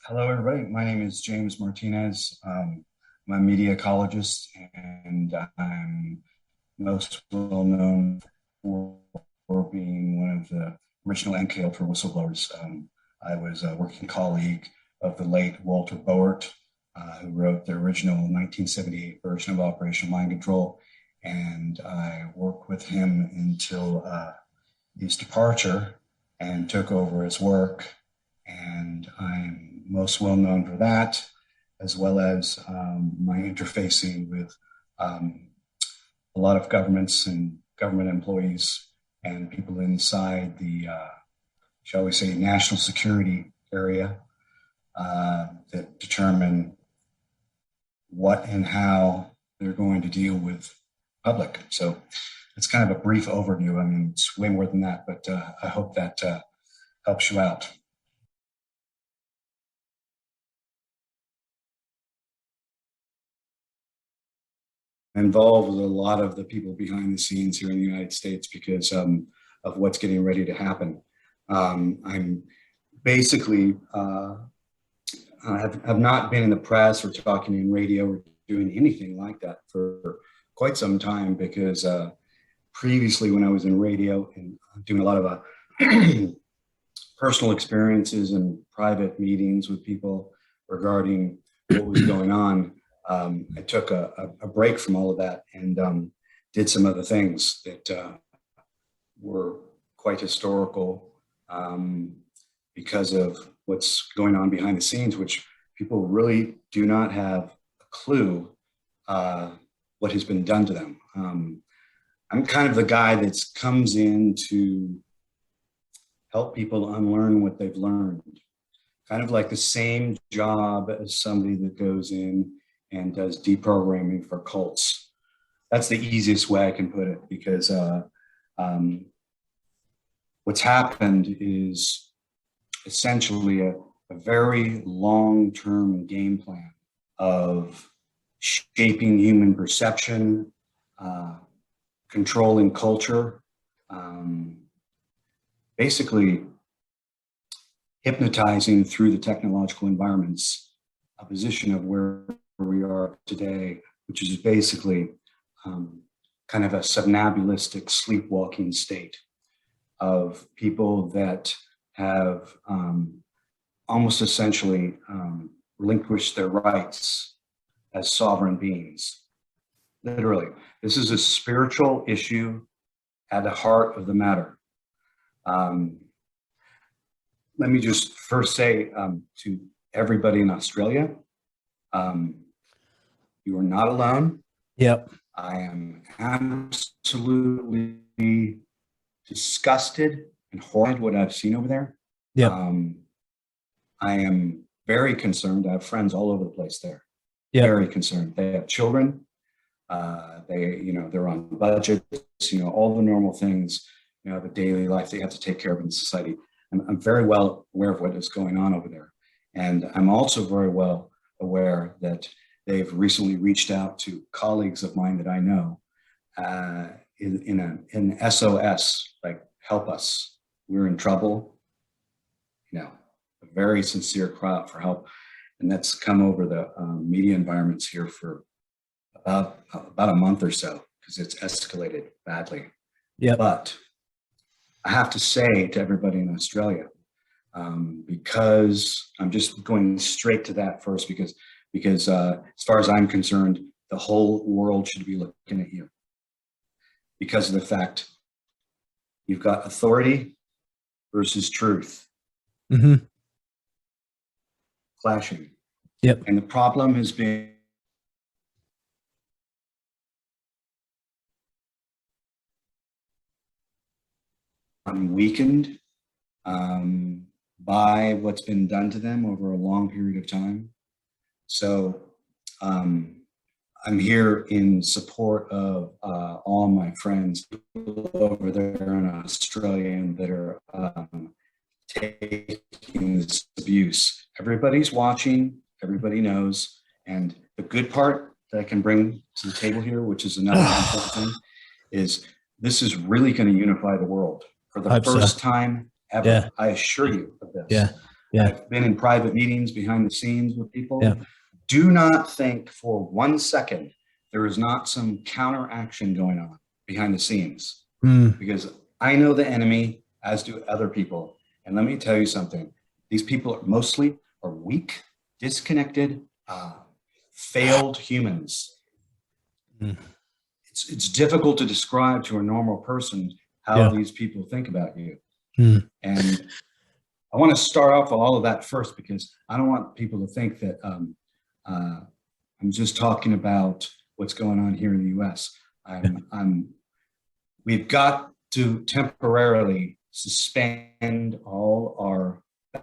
Hello, everybody. My name is James Martinez. I'm a media ecologist, and I'm most well known for being one of the original NKL for whistleblowers. I was a working colleague of the late Walter Boert, who wrote the original 1978 version of Operation Mind Control, and I worked with him until his departure and took over his work. And I'm most well known for that, as well as my interfacing with a lot of governments and government employees and people inside the, shall we say, national security area that determine what and how they're going to deal with public. So it's kind of a brief overview. I mean, it's way more than that, but I hope that helps you out. Involved with a lot of the people behind the scenes here in the United States because of what's getting ready to happen. I'm basically have not been in the press or talking in radio or doing anything like that for quite some time because previously when I was in radio and doing a lot of personal experiences and private meetings with people regarding what was going on, I took a break from all of that and did some other things that were quite historical because of what's going on behind the scenes, which people really do not have a clue what has been done to them. I'm kind of the guy that comes in to help people unlearn what they've learned. Kind of like the same job as somebody that goes in and does deprogramming for cults. That's the easiest way I can put it because what's happened is essentially a very long-term game plan of shaping human perception, controlling culture, basically hypnotizing through the technological environments a position of where we are today, which is basically kind of a somnambulistic sleepwalking state of people that have almost essentially relinquished their rights as sovereign beings. Literally, this is a spiritual issue at the heart of the matter. Let me just first say to everybody in Australia, you are not alone. Yep. I am absolutely disgusted and horrified what I've seen over there. Yep. I am very concerned. I have friends all over the place there. Yep. Very concerned. They have children. They're on budgets, all the normal things, the daily life they have to take care of in society. I'm very well aware of what is going on over there. And I'm also very well aware that they've recently reached out to colleagues of mine that I know in SOS, like help us, we're in trouble, a very sincere cry out for help. And that's come over the media environments here for about a month or so because it's escalated badly. Yeah. But I have to say to everybody in Australia, because I'm just going straight to that first, because as far as I'm concerned, the whole world should be looking at you because of the fact you've got authority versus truth clashing. Yep. And the problem has been weakened by what's been done to them over a long period of time. So I'm here in support of all my friends over there in Australia that are taking this abuse. Everybody's watching, everybody knows, and the good part that I can bring to the table here, which is another important thing, is this is really going to unify the world for the first time ever. Yeah. I assure you of this. Yeah. Yeah. I've been in private meetings behind the scenes with people. Yeah. Do not think for 1 second there is not some counteraction going on behind the scenes, because I know the enemy, as do other people. And let me tell you something. These people mostly are weak, disconnected, failed humans. It's difficult to describe to a normal person how these people think about you. And I want to start off with all of that first, because I don't want people to think that I'm just talking about what's going on here in the U.S. We've got to temporarily suspend all our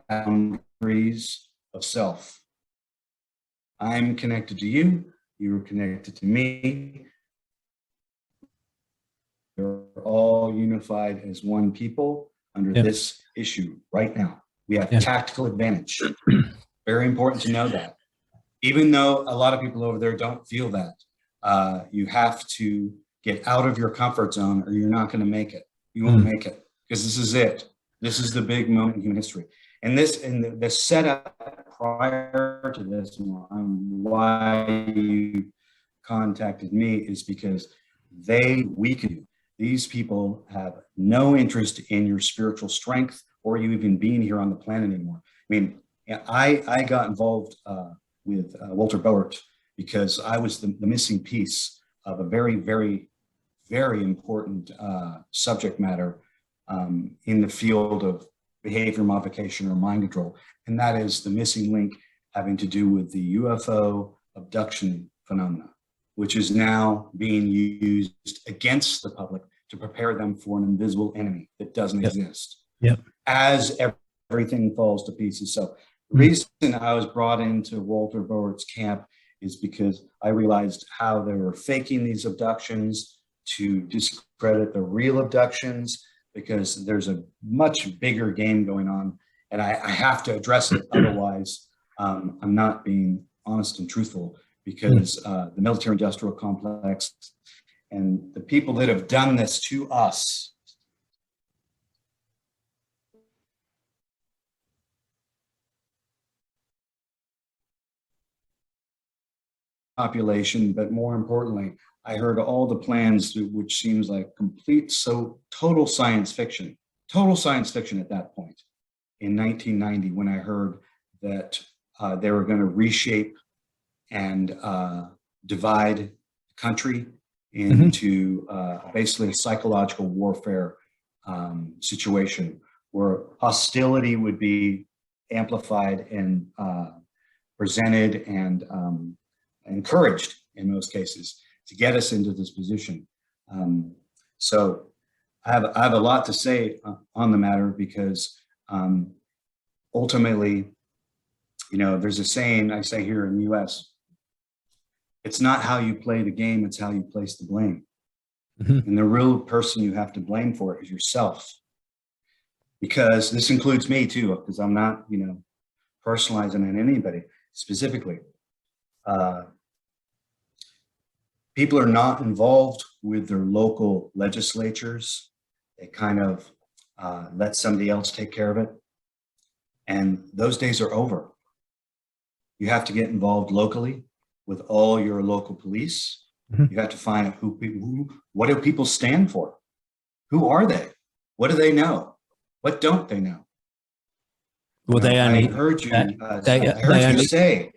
boundaries of self. I'm connected to you. You're connected to me. We're all unified as one people under this issue right now. We have tactical advantage. Very important to know that. Even though a lot of people over there don't feel that, you have to get out of your comfort zone or you're not going to make it. You won't make it, because this is it. This is the big moment in human history. And the setup prior to this, why you contacted me, is because they weaken you. These people have no interest in your spiritual strength or you even being here on the planet anymore. I mean, I got involved with Walter Boert because I was the missing piece of a very, very, very important subject matter in the field of behavior modification or mind control. And that is the missing link having to do with the UFO abduction phenomena, which is now being used against the public to prepare them for an invisible enemy that doesn't exist. As everything falls to pieces. So the reason I was brought into Walter Boert's camp is because I realized how they were faking these abductions to discredit the real abductions, because there's a much bigger game going on, and I have to address it. Otherwise, I'm not being honest and truthful, because the military-industrial complex and the people that have done this to us population, but more importantly, I heard all the plans, which seems like total science fiction at that point in 1990, when I heard that they were going to reshape and divide the country into basically a psychological warfare situation where hostility would be amplified and presented and encouraged in most cases to get us into this position. So I have a lot to say on the matter, because ultimately, you know, there's a saying I say here in the US, it's not how you play the game, it's how you place the blame. And the real person you have to blame for it is yourself. Because this includes me too, because I'm not, you know, personalizing on anybody specifically. People are not involved with their local legislatures. They kind of let somebody else take care of it. And those days are over. You have to get involved locally with all your local police. You have to find out what do people stand for? Who are they? What do they know? What don't they know? Well, I heard you say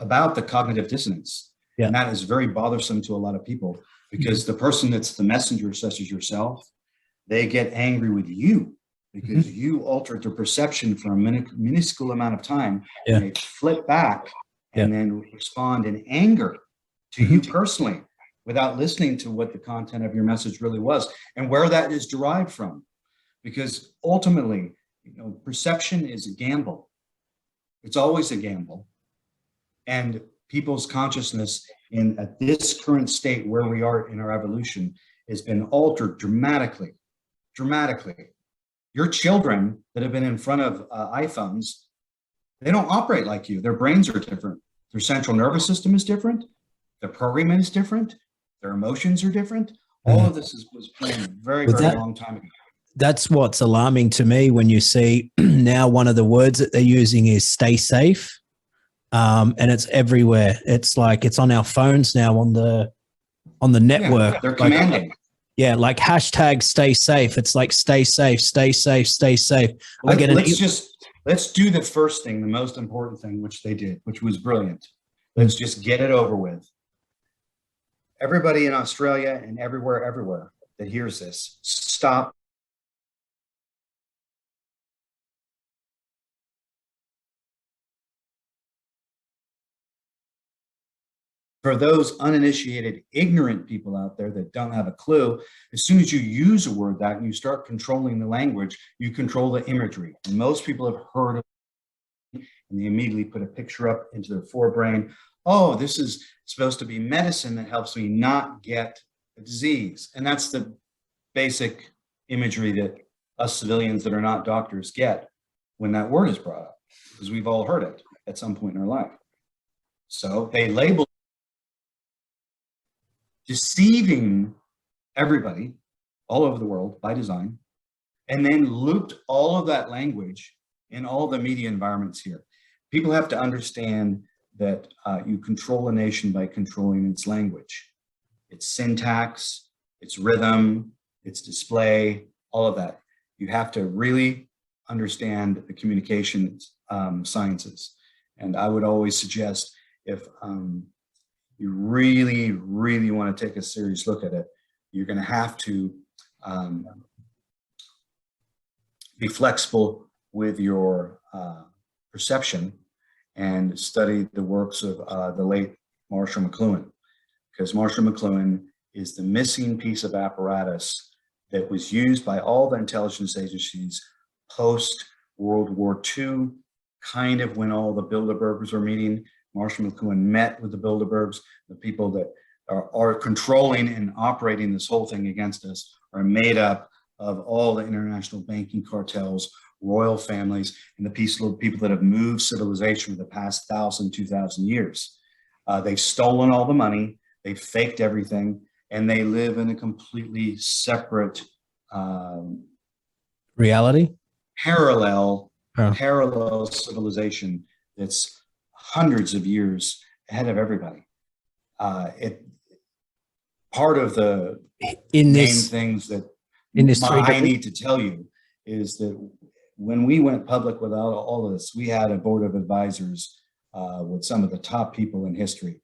about the cognitive dissonance. And that is very bothersome to a lot of people, because the person that's the messenger, such as yourself, they get angry with you because you altered their perception for a minuscule amount of time. And they flip back and then respond in anger to you personally, without listening to what the content of your message really was and where that is derived from. Because ultimately, you know, perception is a gamble. It's always a gamble. And people's consciousness at this current state where we are in our evolution has been altered dramatically. Your children that have been in front of iPhones, they don't operate like you. Their brains are different. Their central nervous system is different. Their programming is different. Their emotions are different. All of this was planned very long time ago. That's what's alarming to me when you see now one of the words that they're using is stay safe. And it's everywhere. It's like it's on our phones now on the network. Yeah, they're like, commanding. Yeah, like hashtag stay safe. It's like stay safe, stay safe, stay safe. Let's do the first thing, the most important thing, which they did, which was brilliant. Let's just get it over with. Everybody in Australia and everywhere that hears this, stop. For those uninitiated, ignorant people out there that don't have a clue, as soon as you use a word that and you start controlling the language, you control the imagery. And most people have heard of it, and they immediately put a picture up into their forebrain. Oh, this is supposed to be medicine that helps me not get a disease. And that's the basic imagery that us civilians that are not doctors get when that word is brought up, because we've all heard it at some point in our life. So they label deceiving everybody all over the world by design, and then looped all of that language in all the media environments here. People have to understand that you control a nation by controlling its language, its syntax, its rhythm, its display, all of that. You have to really understand the communication sciences. And I would always suggest, if you really, really want to take a serious look at it, you're going to have to be flexible with your perception and study the works of the late Marshall McLuhan, because Marshall McLuhan is the missing piece of apparatus that was used by all the intelligence agencies post World War II, kind of when all the Bilderbergers were meeting. Marshall McLuhan met with the Bilderbergs. The people that are controlling and operating this whole thing against us are made up of all the international banking cartels, royal families, and the people that have moved civilization for the past 1,000, 2,000 years. They've stolen all the money, they've faked everything, and they live in a completely separate reality, parallel civilization that's hundreds of years ahead of everybody. Part of the main things that I need to tell you is that when we went public with all of this, we had a board of advisors with some of the top people in history.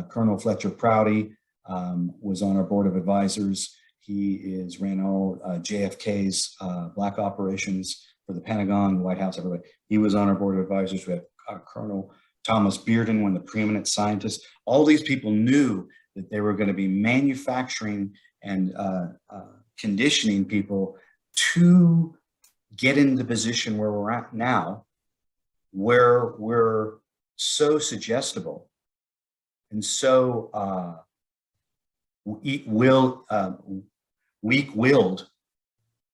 Colonel Fletcher Prouty was on our board of advisors. He ran all JFK's black operations for the Pentagon, White House, everybody. He was on our board of advisors. We have Colonel Thomas Bearden, one of the preeminent scientists. All these people knew that they were going to be manufacturing and conditioning people to get in the position where we're at now, where we're so suggestible and so weak-willed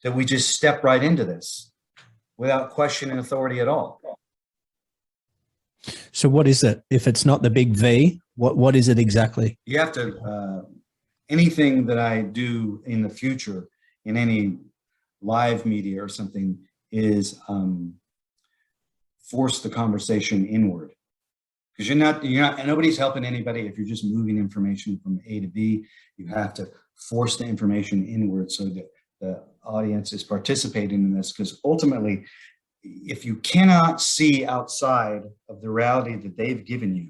that we just step right into this without questioning authority at all. So what is it? If it's not the big V, what is it exactly? You have to, anything that I do in the future in any live media or something is force the conversation inward. Because nobody's helping anybody if you're just moving information from A to B. You have to force the information inward so that the audience is participating in this, because ultimately, if you cannot see outside of the reality that they've given you,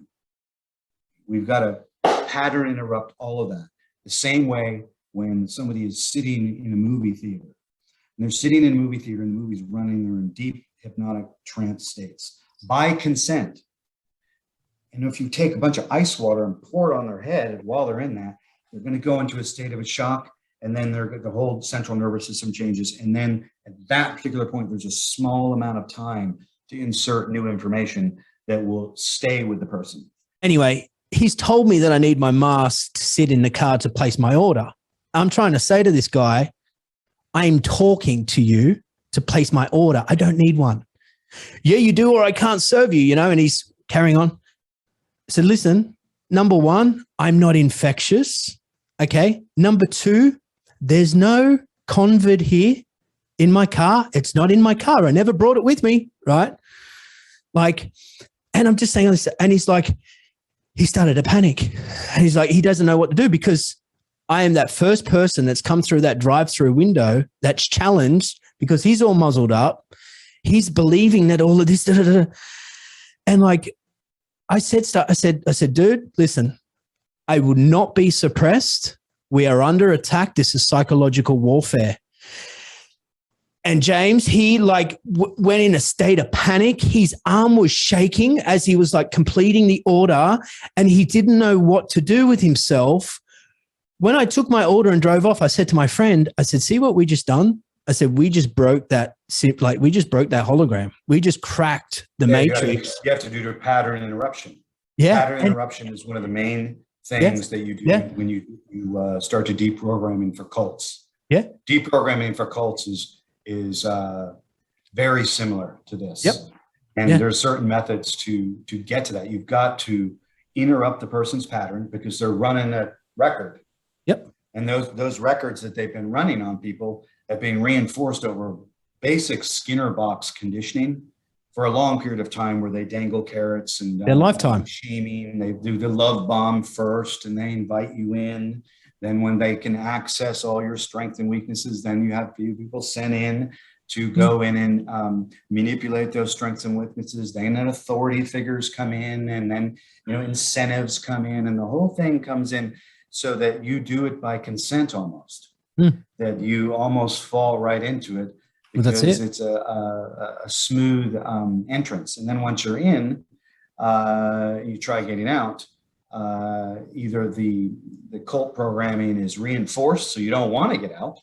we've got to pattern interrupt all of that. The same way when somebody is sitting in a movie theater, and they're sitting in a movie theater and the movie's running, they're in deep hypnotic trance states by consent. And if you take a bunch of ice water and pour it on their head while they're in that, they're going to go into a state of a shock, and then the whole central nervous system changes. And then at that particular point, there's a small amount of time to insert new information that will stay with the person. Anyway, he's told me that I need my mask to sit in the car to place my order. I'm trying to say to this guy, I'm talking to you to place my order. I don't need one. Yeah, you do, or I can't serve you, and he's carrying on. So listen, number one, I'm not infectious. Okay. Number two, there's no convert here. in my car. It's not in my car. I never brought it with me, right? Like, and I'm just saying this, and he's like, he started to panic. And he's like, he doesn't know what to do because I am that first person that's come through that drive-through window that's challenged because he's all muzzled up. He's believing that all of this, and like I said, dude, listen, I would not be suppressed. We are under attack. This is psychological warfare. And James, he like went in a state of panic. His arm was shaking as he was like completing the order, and he didn't know what to do with himself. When I took my order and drove off, I said to my friend, I said, see what we just done? I said, we just broke that hologram. We just cracked the matrix. You have to do the pattern interruption. Yeah. Pattern interruption is one of the main things that you do when you start to deprogramming for cults. Yeah. Deprogramming for cults is very similar to this. Yep. And there's certain methods to get to that. You've got to interrupt the person's pattern because they're running a record. Yep. And those records that they've been running on people have been reinforced over basic Skinner box conditioning for a long period of time, where they dangle carrots and their lifetime shaming. They do the love bomb first, and they invite you in. Then when they can access all your strengths and weaknesses, then you have people sent in to go in and manipulate those strengths and weaknesses. Then authority figures come in, and then incentives come in, and the whole thing comes in so that you do it by consent almost. That you almost fall right into it because it's a smooth entrance. And then once you're in, you try getting out. Either the cult programming is reinforced, so you don't want to get out,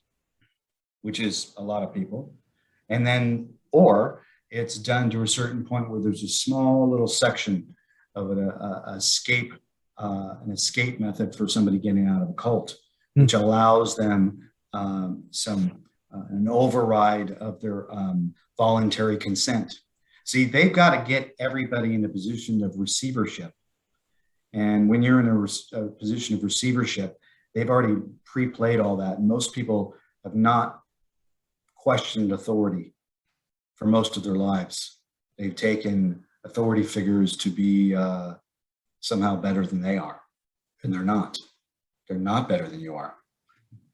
which is a lot of people, and then, or it's done to a certain point where there's a small little section of an escape method for somebody getting out of a cult, which allows them an override of their voluntary consent. See, they've got to get everybody in a position of receivership. And when you're in a position of receivership, they've already pre-played all that. And most people have not questioned authority for most of their lives. They've taken authority figures to be somehow better than they are. And they're not. They're not better than you are.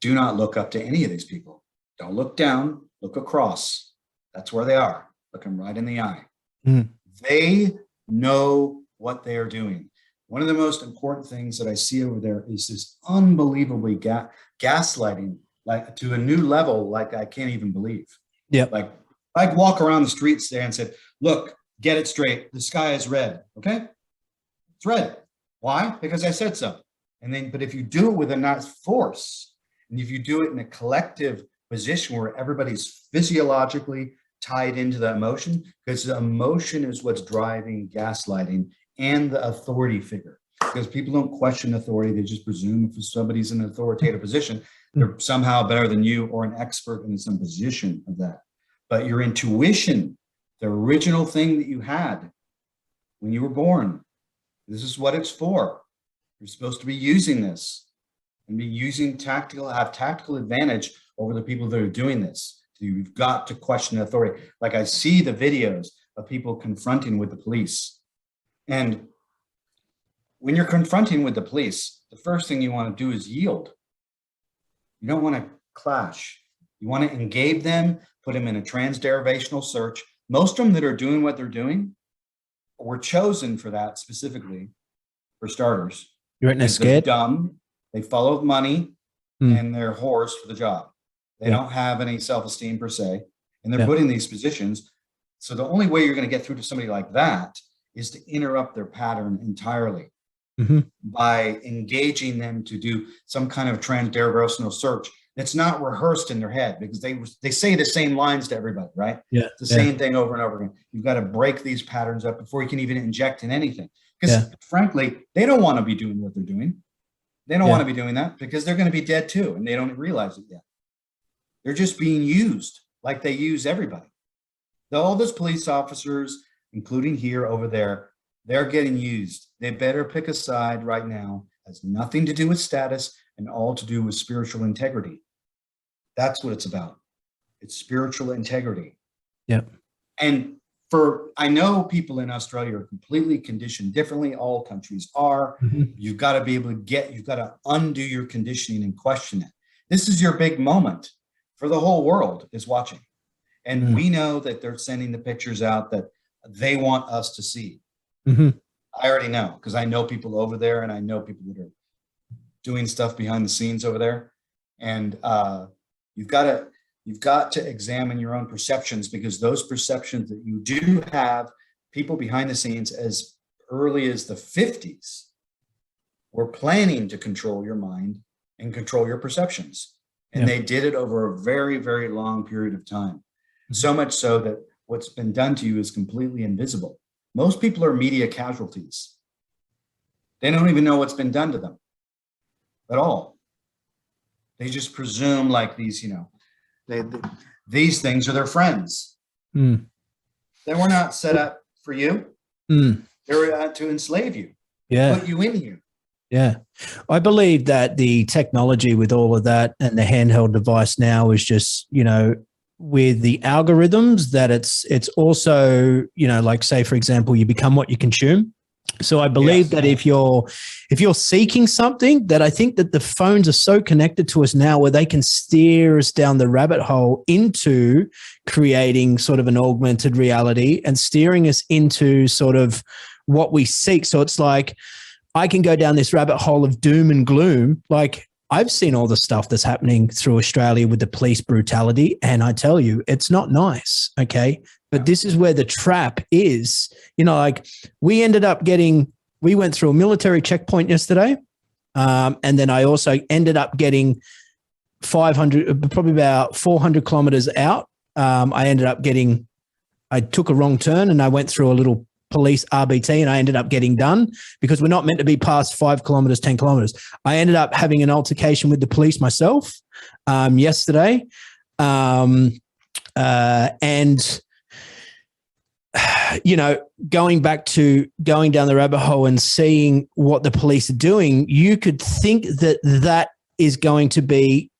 Do not look up to any of these people. Don't look down, look across. That's where they are. Look them right in the eye. They know what they are doing. One of the most important things that I see over there is this unbelievably gaslighting, like to a new level, like I can't even believe. Yeah. Like I'd walk around the streets there and said, look, get it straight. The sky is red. Okay. It's red. Why? Because I said so. And then, but if you do it with enough force, and if you do it in a collective position where everybody's physiologically tied into the emotion, because the emotion is what's driving gaslighting and the authority figure. Because people don't question authority, they just presume if somebody's in an authoritative position, they're somehow better than you or an expert in some position of that. But your intuition, the original thing that you had when you were born, this is what it's for. You're supposed to be using this and be using have tactical advantage over the people that are doing this. So you've got to question authority. Like I see the videos of people confronting with the police. And when you're confronting with the police, the first thing you want to do is yield. You don't want to clash. You want to engage them, put them in a transderivational search. Most of them that are doing what they're doing were chosen for that specifically, for starters. You're right, scared. They're dumb. They follow money and they're whores for the job. They don't have any self-esteem per se, and they're put in these positions. So the only way you're going to get through to somebody like that is to interrupt their pattern entirely by engaging them to do some kind of transderivational search that's not rehearsed in their head, because they say the same lines to everybody, right? Yeah, it's the same thing over and over again. You've got to break these patterns up before you can even inject in anything. Because frankly, they don't want to be doing what they're doing. They don't want to be doing that because they're going to be dead too, and they don't realize it yet. They're just being used like they use everybody. All those police officers, including here, over there, they're getting used. They better pick a side right now. It has nothing to do with status and all to do with spiritual integrity. That's what it's about. It's spiritual integrity. Yep. And I know people in Australia are completely conditioned differently. All countries are. Mhm. You've got to be able to you've got to undo your conditioning and question it. This is your big moment for the whole world is watching. And we know that they're sending the pictures out that they want us to see. Mm-hmm. I already know because I know people over there and I know people that are doing stuff behind the scenes over there. And you've got to examine your own perceptions, because those perceptions that you do have, people behind the scenes as early as the 50s were planning to control your mind and control your perceptions. And they did it over a very, very long period of time. So much so that what's been done to you is completely invisible. Most people are media casualties. They don't even know what's been done to them at all. They just presume like these, these things are their friends. They were not set up for you. They were out to enslave you, put you in here. Yeah. I believe that the technology with all of that and the handheld device now is just, with the algorithms, that it's also, like say, for example, you become what you consume. So I believe that if you're seeking something, that I think that the phones are so connected to us now where they can steer us down the rabbit hole into creating sort of an augmented reality and steering us into sort of what we seek. So it's like, I can go down this rabbit hole of doom and gloom. Like, I've seen all the stuff that's happening through Australia with the police brutality, and I tell you, it's not nice, okay? But this is where the trap is. Like we went through a military checkpoint yesterday, and then I also ended up getting 500, probably about 400 kilometers out. I took a wrong turn and I went through a little police RBT and I ended up getting done because we're not meant to be past 5 kilometers, 10 kilometers. I ended up having an altercation with the police myself yesterday. And, going down the rabbit hole and seeing what the police are doing, you could think that is going to be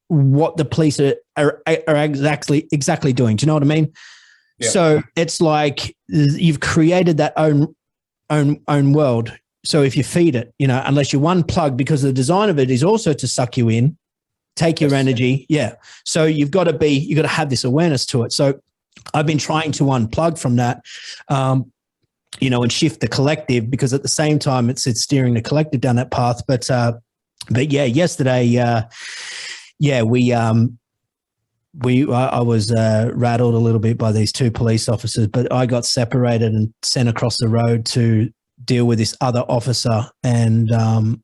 what the police are exactly doing. Do you know what I mean? Yeah. So it's like you've created that own world. So if you feed it, unless you unplug, because the design of it is also to suck you in, take your energy. Yeah. So you've got to have this awareness to it. So I've been trying to unplug from that, and shift the collective, because at the same time it's steering the collective down that path. But yeah, yesterday, I was rattled a little bit by these 2 police officers, but I got separated and sent across the road to deal with this other officer. And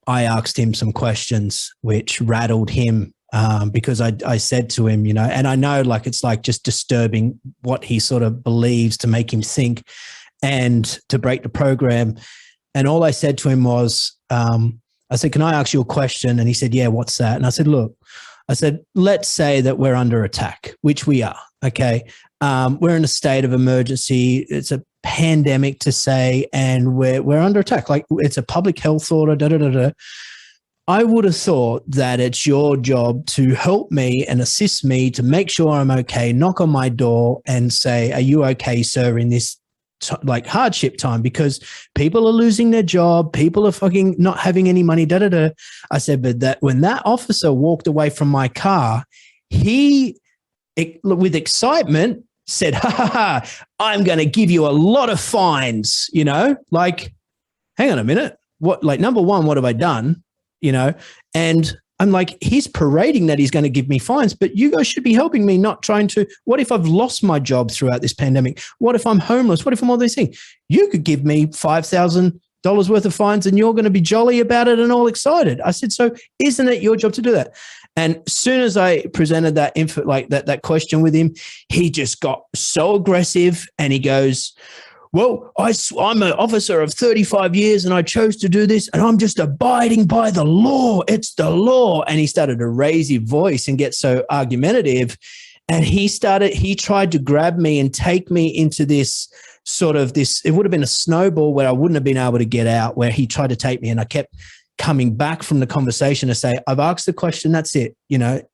I asked him some questions which rattled him, because I said to him, and I know like it's like just disturbing what he sort of believes to make him think and to break the program. And all I said to him was, I said, "Can I ask you a question?" And he said, "Yeah, what's that?" And I said, "Look," I said, let's say that we're under attack, which we are, okay? We're in a state of emergency. It's a pandemic to say, and we're under attack. Like it's a public health order, I would have thought that it's your job to help me and assist me to make sure I'm okay, knock on my door and say, "Are you okay, sir, in this like hardship time?" Because people are losing their job, people are fucking not having any money, I said, but that when that officer walked away from my car, he, with excitement, said, "Ha, I'm going to give you a lot of fines," like, hang on a minute. What, like, number one, what have I done? And I'm like, he's parading that he's going to give me fines, but you guys should be helping me, not trying to. What if I've lost my job throughout this pandemic? What if I'm homeless? What if I'm all these things? You could give me $5,000 worth of fines and you're going to be jolly about it and all excited. I said, so isn't it your job to do that? And as soon as I presented that info, like that question with him, he just got so aggressive and he goes, "Well, I'm an officer of 35 years and I chose to do this and I'm just abiding by the law. It's the law." And he started to raise his voice and get so argumentative. And he tried to grab me and take me into this sort of it would have been a snowball where I wouldn't have been able to get out, where he tried to take me. And I kept coming back from the conversation to say, "I've asked the question, that's it," and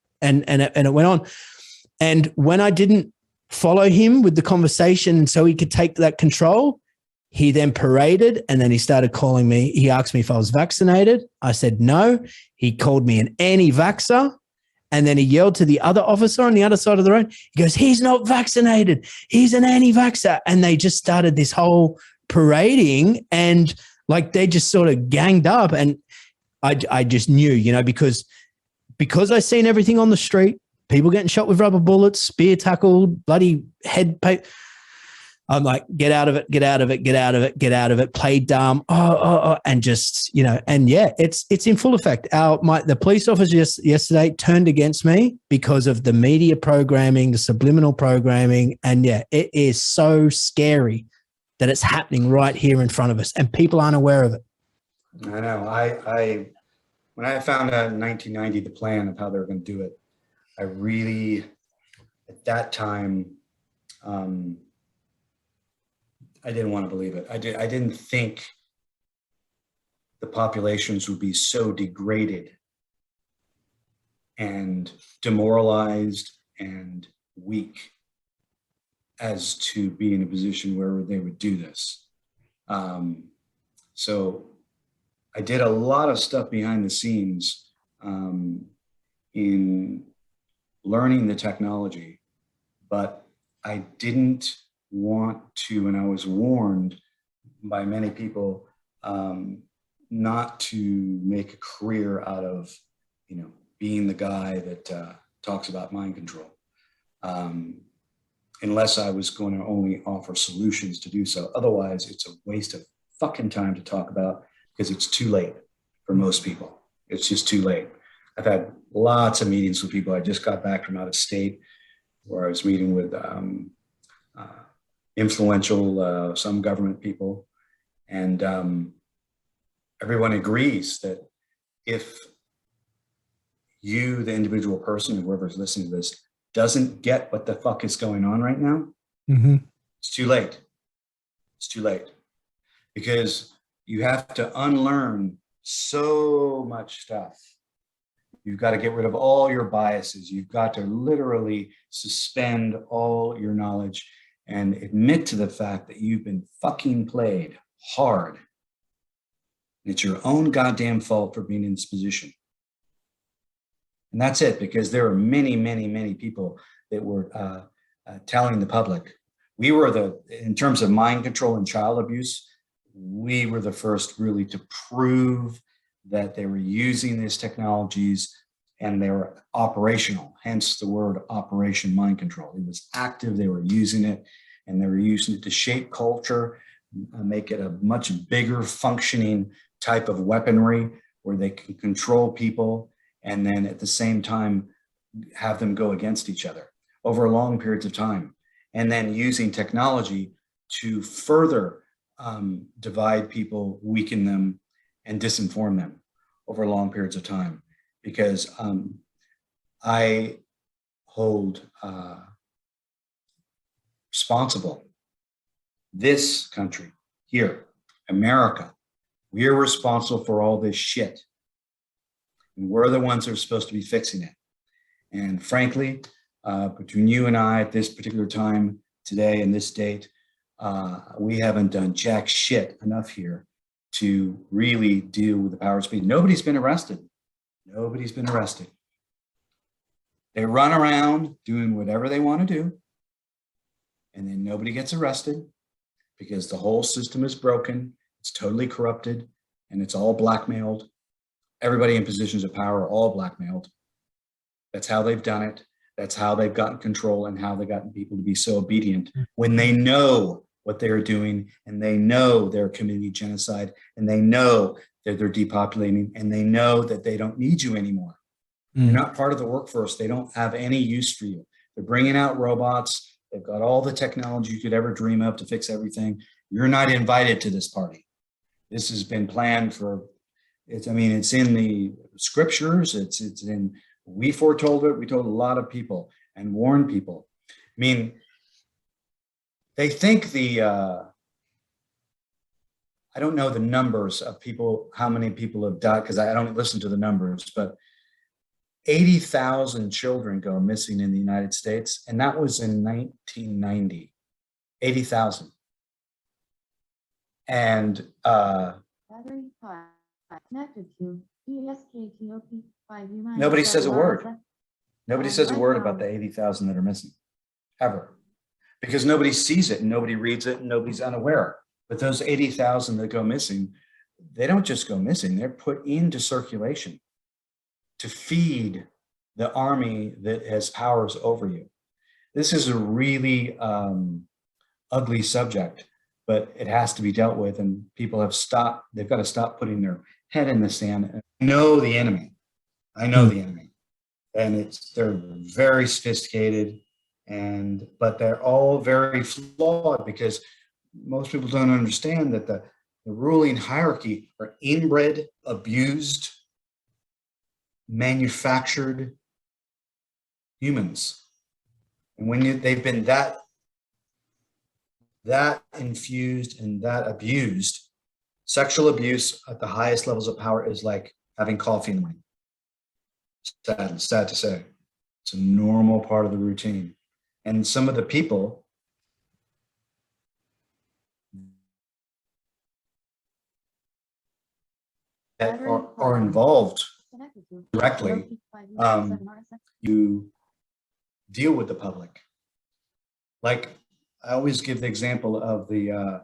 it went on. And when I didn't follow him with the conversation so he could take that control, he then paraded, and then he started calling me. He asked me if I was vaccinated. I said no. He called me an anti-vaxxer. And then he yelled to the other officer on the other side of the road. He goes, he's not vaccinated. He's an anti-vaxxer. And they just started this whole parading, and like they just sort of ganged up. And I just knew, you know, because I seen everything on the street, people getting shot with rubber bullets, spear tackled, bloody head. I'm like, get out of it, get out of it, get out of it, get out of it, play dumb, and just, you know, and yeah, it's in full effect. The police officer yesterday turned against me because of the media programming, the subliminal programming, and yeah, it is so scary that it's happening right here in front of us, and people aren't aware of it. I know. I when I found out in 1990 the plan of how they were going to do it, I really, at that time, I didn't want to believe it. I didn't think the populations would be so degraded and demoralized and weak as to be in a position where they would do this. So I did a lot of stuff behind the scenes in learning the technology, but I didn't want to, and I was warned by many people not to make a career out of, you know, being the guy that talks about mind control, unless I was going to only offer solutions to do so. Otherwise, it's a waste of fucking time to talk about, because it's too late for most people. It's just too late. I've had lots of meetings with people. I just got back from out of state where I was meeting with influential, some government people. And everyone agrees that if you, the individual person, whoever's listening to this, doesn't get what the fuck is going on right now, it's too late. It's too late. Because you have to unlearn so much stuff. You've got to get rid of all your biases. You've got to literally suspend all your knowledge and admit to the fact that you've been fucking played hard. It's your own goddamn fault for being in this position. And that's it, because there are many, many, many people that were telling the public. We were in terms of mind control and child abuse, we were the first really to prove that they were using these technologies and they were operational, hence the word Operation Mind Control. It was active, they were using it, and they were using it to shape culture, make it a much bigger functioning type of weaponry where they can control people and then at the same time have them go against each other over long periods of time. And then using technology to further divide people, weaken them, and disinform them over long periods of time. Because I hold responsible this country here, America. We are responsible for all this shit. And we're the ones that are supposed to be fixing it. And frankly, between you and I at this particular time today and this date, we haven't done jack shit enough here to really deal with the power of speech. Nobody's been arrested. Nobody's been arrested. They run around doing whatever they want to do, and then nobody gets arrested because the whole system is broken, it's totally corrupted, and it's all blackmailed. Everybody in positions of power are all blackmailed. That's how they've done it. That's how they've gotten control and how they've gotten people to be so obedient when they know what they're doing and they know they're committing genocide and they know that they're depopulating and they know that they don't need you anymore. You're not part of the workforce. They don't have any use for you. They're bringing out robots. They've got all the technology you could ever dream of to fix everything. You're not invited to this party. This has been planned for, it's in the scriptures. It's in, we foretold it. We told a lot of people and warned people. I mean, they think I don't know the numbers of people, how many people have died, because I don't listen to the numbers, but 80,000 children go missing in the United States, and that was in 1990. 80,000. And nobody says a word. Nobody says a word about the 80,000 that are missing, ever. Because nobody sees it and nobody reads it and nobody's unaware. But those 80,000 that go missing, they don't just go missing, they're put into circulation to feed the army that has powers over you. This is a really ugly subject, but it has to be dealt with, and people have stopped, they've got to stop putting their head in the sand. I know the enemy. I know the enemy. And they're very sophisticated, but they're all very flawed, because most people don't understand that the ruling hierarchy are inbred, abused, manufactured humans. And when they've been that infused and that abused, sexual abuse at the highest levels of power is like having coffee in the morning. Sad to say. It's a normal part of the routine. And some of the people that are involved directly, you deal with the public. Like, I always give the example of the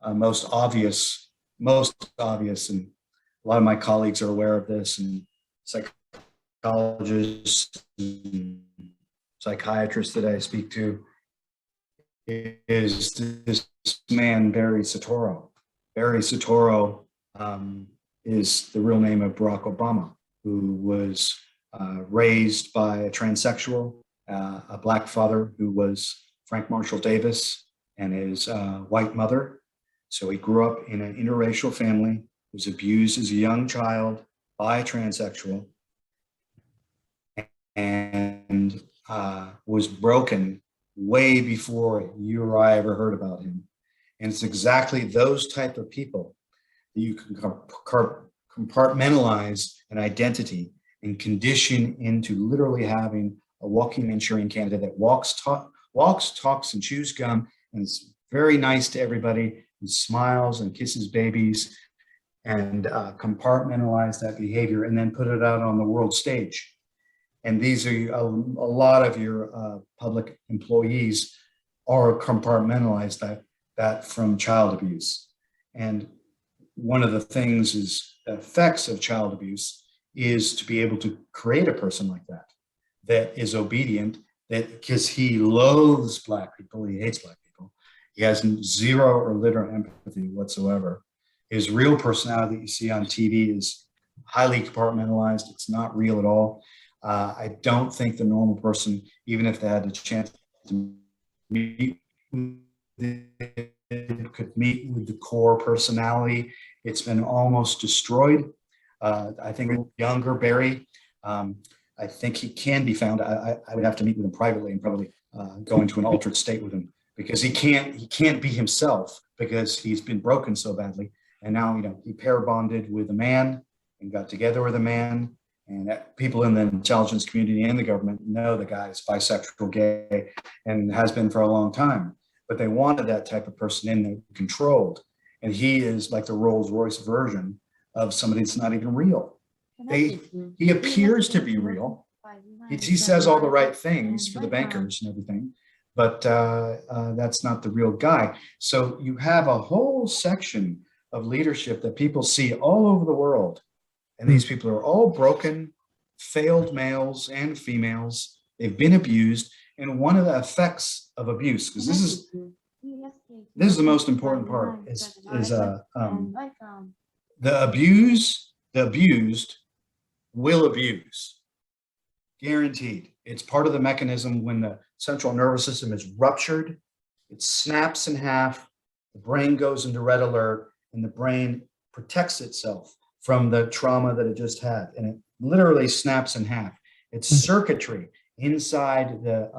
most obvious, and a lot of my colleagues are aware of this, and psychologists and psychiatrists that I speak to, is this man, Barry Soetoro. Barry Soetoro is the real name of Barack Obama, who was raised by a transsexual, a Black father who was Frank Marshall Davis, and his white mother. So he grew up in an interracial family, was abused as a young child by a transsexual, and was broken way before you or I ever heard about him. And it's exactly those type of people that you can compartmentalize an identity and condition into literally having a walking Manchurian candidate that walks, talks, and chews gum, and is very nice to everybody, and smiles and kisses babies, and compartmentalize that behavior and then put it out on the world stage. And these are a lot of your public employees are compartmentalized that from child abuse. And one of the things is the effects of child abuse is to be able to create a person like that is obedient, that because he loathes Black people, he hates Black people, he has zero or little empathy whatsoever. His real personality that you see on TV is highly compartmentalized. It's not real at all. I don't think the normal person, even if they had the chance to meet, could meet with the core personality. It's been almost destroyed. I think younger Barry, I think he can be found. I would have to meet with him privately and probably go into an altered state with him, because he can't be himself, because he's been broken so badly. And now, he pair bonded with a man and got together with a man. And people in the intelligence community and the government know the guy is bisexual, gay, and has been for a long time. But they wanted that type of person in there, controlled. And he is like the Rolls Royce version of somebody that's not even real. He appears to be real. He says all the right things for the bankers and everything, but that's not the real guy. So you have a whole section of leadership that people see all over the world. And these people are all broken, failed males and females. They've been abused. And one of the effects of abuse, because this is the most important part, is the abused will abuse, guaranteed. It's part of the mechanism. When the central nervous system is ruptured, it snaps in half, the brain goes into red alert, and the brain protects itself from the trauma that it just had, and it literally snaps in half. It's circuitry inside the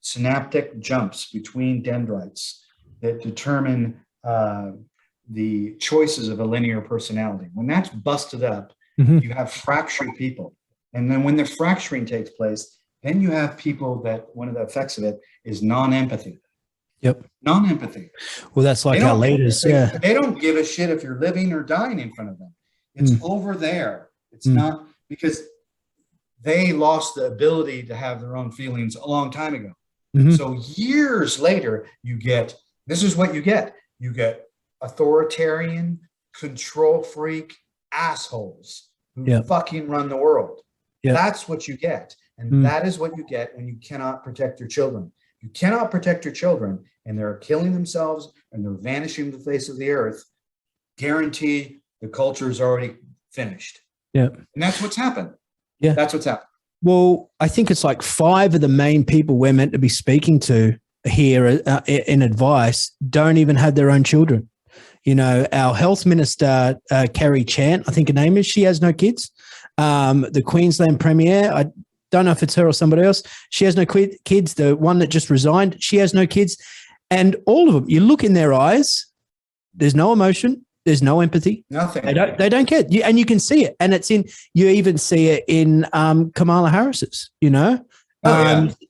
synaptic jumps between dendrites that determine the choices of a linear personality. When that's busted up, you have fractured people. And then when the fracturing takes place, then you have people that one of the effects of it is non-empathy. Yep. Non-empathy. Well, that's like our leaders. They don't give a shit if you're living or dying in front of them. It's over there. It's not, because they lost the ability to have their own feelings a long time ago. So years later, this is what you get. You get authoritarian, control freak assholes who fucking run the world. That's what you get. And that is what you get when you cannot protect your children. You cannot protect your children, and they're killing themselves and they're vanishing from the face of the earth. Guarantee the culture is already finished. Yeah. And that's what's happened. Yeah. That's what's happened. Well, I think it's like 5 of the main people we're meant to be speaking to here in advice don't even have their own children. You know, our health minister, Kerry Chant, I think her name is, she has no kids. The Queensland Premier, I don't know if it's her or somebody else, she has no kids. The one that just resigned, she has no kids. And all of them, you look in their eyes, there's no emotion, there's no empathy. Nothing. They don't care. And you can see it. And you even see it in Kamala Harris's, you know.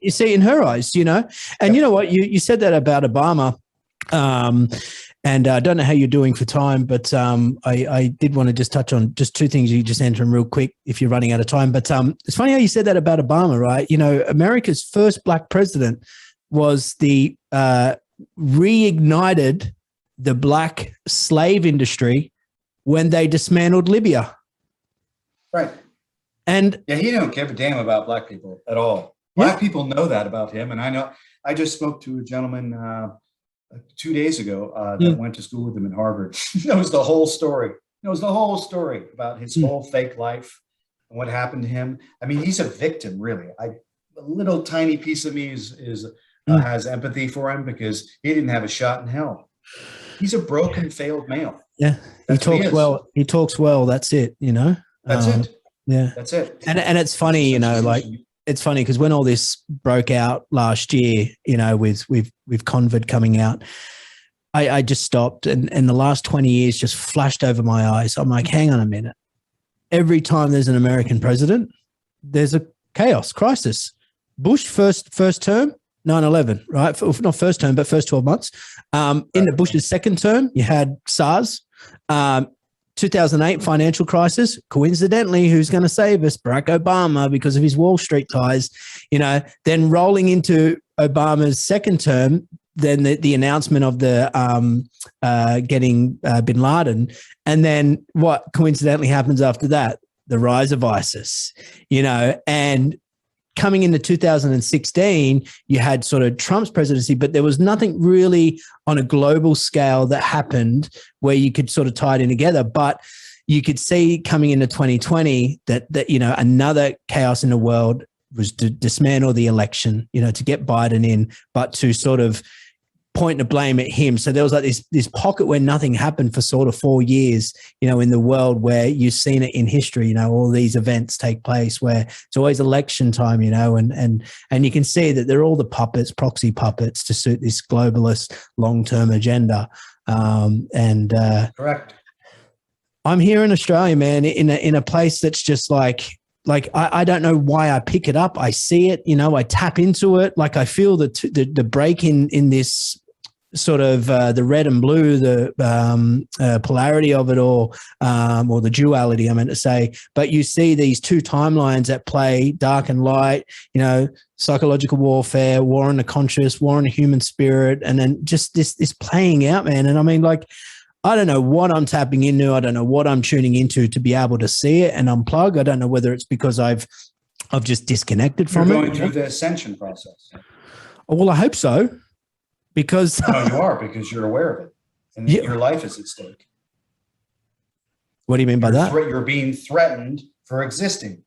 You see it in her eyes, you know. And you know what? You said that about Obama. And I don't know how you're doing for time, but I did want to just touch on just 2 things. You just answer them real quick if you're running out of time. But it's funny how you said that about Obama, right? You know, America's first black president was the reignited the black slave industry when they dismantled Libya. Right. And he don't give a damn about black people at all. Black people know that about him. And I just spoke to a gentleman 2 days ago that went to school with him at Harvard. Knows the whole story. About his whole fake life and what happened to him. I mean, he's a victim, really. A little tiny piece of me has empathy for him because he didn't have a shot in hell. He's a broken, failed male. Yeah, he talks well. He talks well. That's it. You know. That's it. Yeah, that's it. And it's funny, you know, like it's funny because when all this broke out last year, you know, with COVID coming out, I just stopped and the last 20 years just flashed over my eyes. I'm like, hang on a minute. Every time there's an American president, there's a chaos, crisis. Bush first term, 9/11, right? Not first term, but first 12 months. In the Bush's second term, you had SARS. 2008 financial crisis. Coincidentally, who's going to save us? Barack Obama, because of his Wall Street ties. You know, then rolling into Obama's second term, then the announcement of the getting Bin Laden, and then what coincidentally happens after that? The rise of ISIS. You know, and coming into 2016, you had sort of Trump's presidency, but there was nothing really on a global scale that happened where you could sort of tie it in together. But you could see coming into 2020 that you know, another chaos in the world was to dismantle the election, you know, to get Biden in, but to sort of point the blame at him. So there was like this pocket where nothing happened for sort of 4 years, you know, in the world where you've seen it in history, you know, all these events take place where it's always election time, you know, and you can see that they're all the puppets, proxy puppets to suit this globalist long-term agenda. Correct. I'm here in Australia, man, in a place that's just like I don't know why I pick it up. I see it, you know, I tap into it. Like I feel the break in this sort of the red and blue, the polarity of it all, or the duality, I meant to say. But you see these 2 timelines at play, dark and light, you know, psychological warfare, war on the conscious, war on the human spirit, and then just this playing out, man. And I mean, like, I don't know what I'm tapping into. I don't know what I'm tuning into to be able to see it and unplug. I don't know whether it's because I've just disconnected from it. You're going through the ascension process. Oh, well, I hope so, because no, you are, because you're aware of it, and your life is at stake. What do you mean by that? You're being threatened for existing.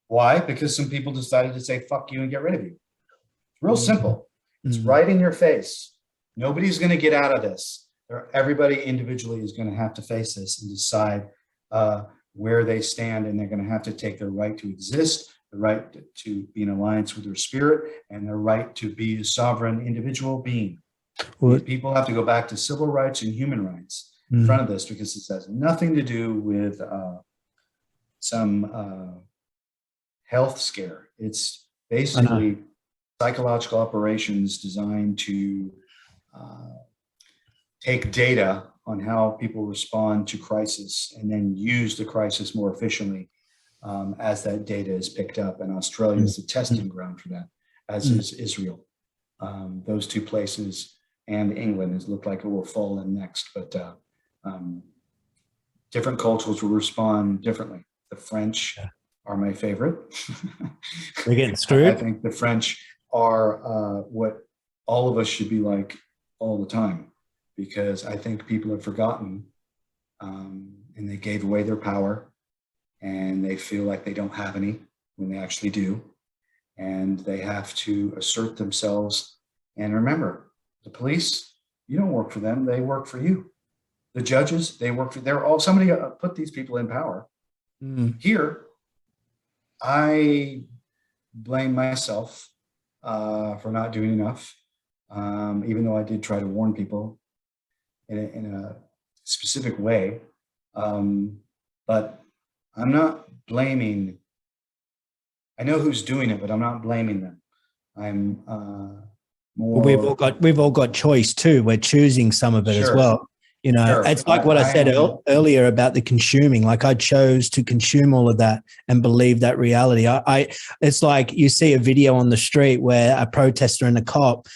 Why? Because some people decided to say "fuck you" and get rid of you. It's real simple. It's right in your face. Nobody's going to get out of this. Everybody individually is going to have to face this and decide where they stand, and they're going to have to take their right to exist, the right to be in alliance with their spirit, and their right to be a sovereign individual being. Well, people have to go back to civil rights and human rights in front of this, because this has nothing to do with some health scare. It's I know. basically psychological operations designed to take data on how people respond to crisis and then use the crisis more efficiently as that data is picked up. And Australia is the testing ground for that, as is Israel. Those two places and England has looked like it will fall in next, but different cultures will respond differently. The French are my favorite. We're getting screwed. I think the French are what all of us should be like all the time, because I think people have forgotten and they gave away their power and they feel like they don't have any when they actually do. And they have to assert themselves. And remember, the police, you don't work for them, they work for you. The judges, they work for, they're all, somebody put these people in power. Here, I blame myself for not doing enough, even though I did try to warn people in a specific way. But I'm not blaming, I know who's doing it, but I'm not blaming them. I'm more. We've all got choice too. We're choosing some of it as well. You know, it's like what I said earlier about the consuming. Like I chose to consume all of that and believe that reality. It's like you see a video on the street where a protester and a cop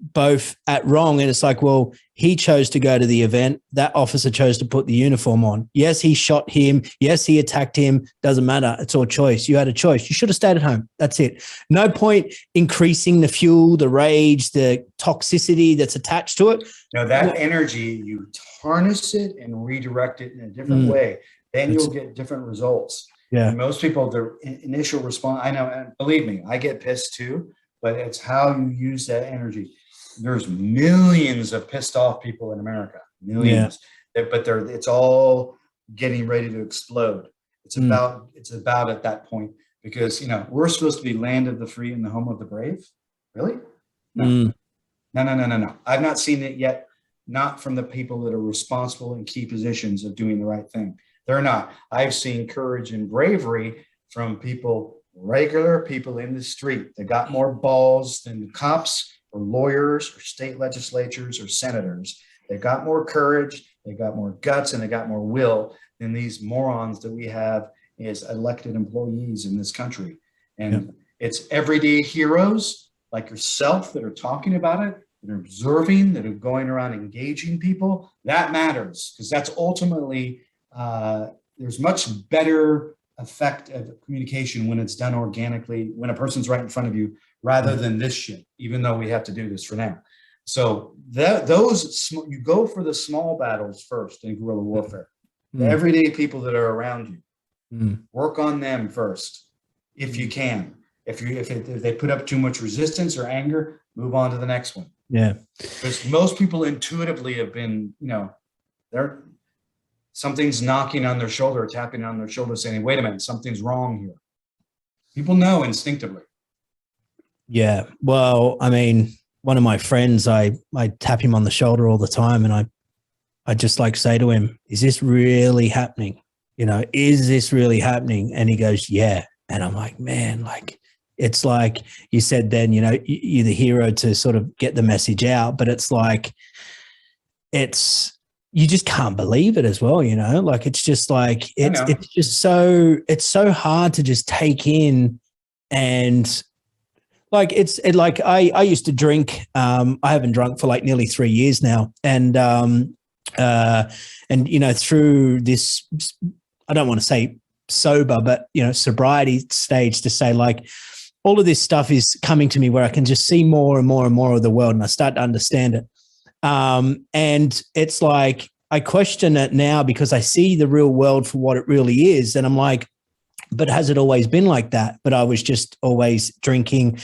both at wrong, and it's like, well, he chose to go to the event. That officer chose to put the uniform on. Yes, he shot him. Yes, he attacked him. Doesn't matter. It's all choice. You had a choice. You should have stayed at home. That's it. No point increasing the fuel, the rage, the toxicity that's attached to it. Now that energy, you harness it and redirect it in a different way. Then you'll get different results. Yeah. And most people, their initial response, I know, and believe me, I get pissed too, but it's how you use that energy. There's millions of pissed off people in America, millions, but it's all getting ready to explode. It's about at that point, because, you know, we're supposed to be land of the free and the home of the brave. Really? No. No. I've not seen it yet. Not from the people that are responsible in key positions of doing the right thing. They're not. I've seen courage and bravery from people, regular people in the street that got more balls than the cops or lawyers or state legislatures or senators. They got more courage, they got more guts, and they got more will than these morons that we have as elected employees in this country. And it's everyday heroes like yourself that are talking about it, that are observing, that are going around engaging people. That matters, because that's ultimately, there's much better effect of communication when it's done organically, when a person's right in front of you, rather than this shit, even though we have to do this for now. So you go for the small battles first in guerrilla warfare. The everyday people that are around you, work on them first, if you can. If they put up too much resistance or anger, move on to the next one. Yeah. Because most people intuitively have been, you know, something's knocking on their shoulder, tapping on their shoulder, saying, wait a minute, something's wrong here. People know instinctively. Yeah. Well, I mean, one of my friends, I tap him on the shoulder all the time, and I just like say to him, is this really happening? You know, is this really happening? And he goes, yeah. And I'm like, man, like, it's like you said then, you know, you're the hero to sort of get the message out, but it's like, you just can't believe it as well, you know, like, it's just like, it's just so hard to just take in. And like, I used to drink, I haven't drunk for like nearly 3 years now. And, you know, through this, I don't want to say sober, but, you know, sobriety stage, to say like, all of this stuff is coming to me where I can just see more and more and more of the world, and I start to understand it. And it's like, I question it now because I see the real world for what it really is. And I'm like, but has it always been like that? But I was just always drinking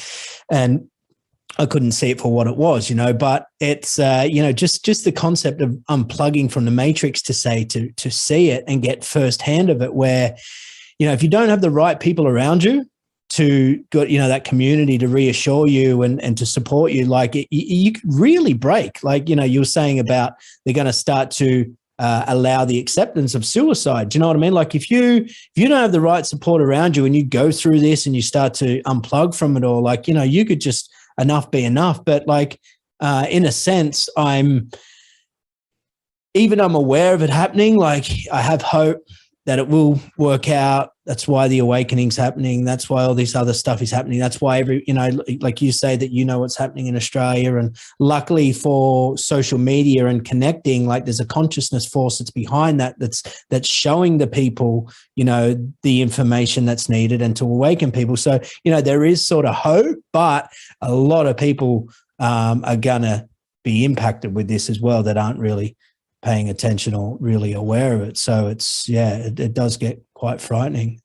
and I couldn't see it for what it was, you know, but it's, you know, just the concept of unplugging from the matrix to see it and get firsthand of it, where, you know, if you don't have the right people around you to get, you know, that community to reassure you and to support you, like you really break. Like, you know, you were saying about they're going to start to allow the acceptance of suicide. Do you know what I mean? Like if you don't have the right support around you and you go through this and you start to unplug from it all, like, you know, you could just enough be enough. But like in a sense, I'm aware of it happening. Like I have hope that it will work out. That's why the awakening's happening. That's why all this other stuff is happening. That's why like you say that, you know, what's happening in Australia. And luckily for social media and connecting, like there's a consciousness force that's behind that, that's showing the people, you know, the information that's needed and to awaken people. So, you know, there is sort of hope, but a lot of people are gonna be impacted with this as well that aren't really paying attention or really aware of it. So it's, yeah, it does get quite frightening.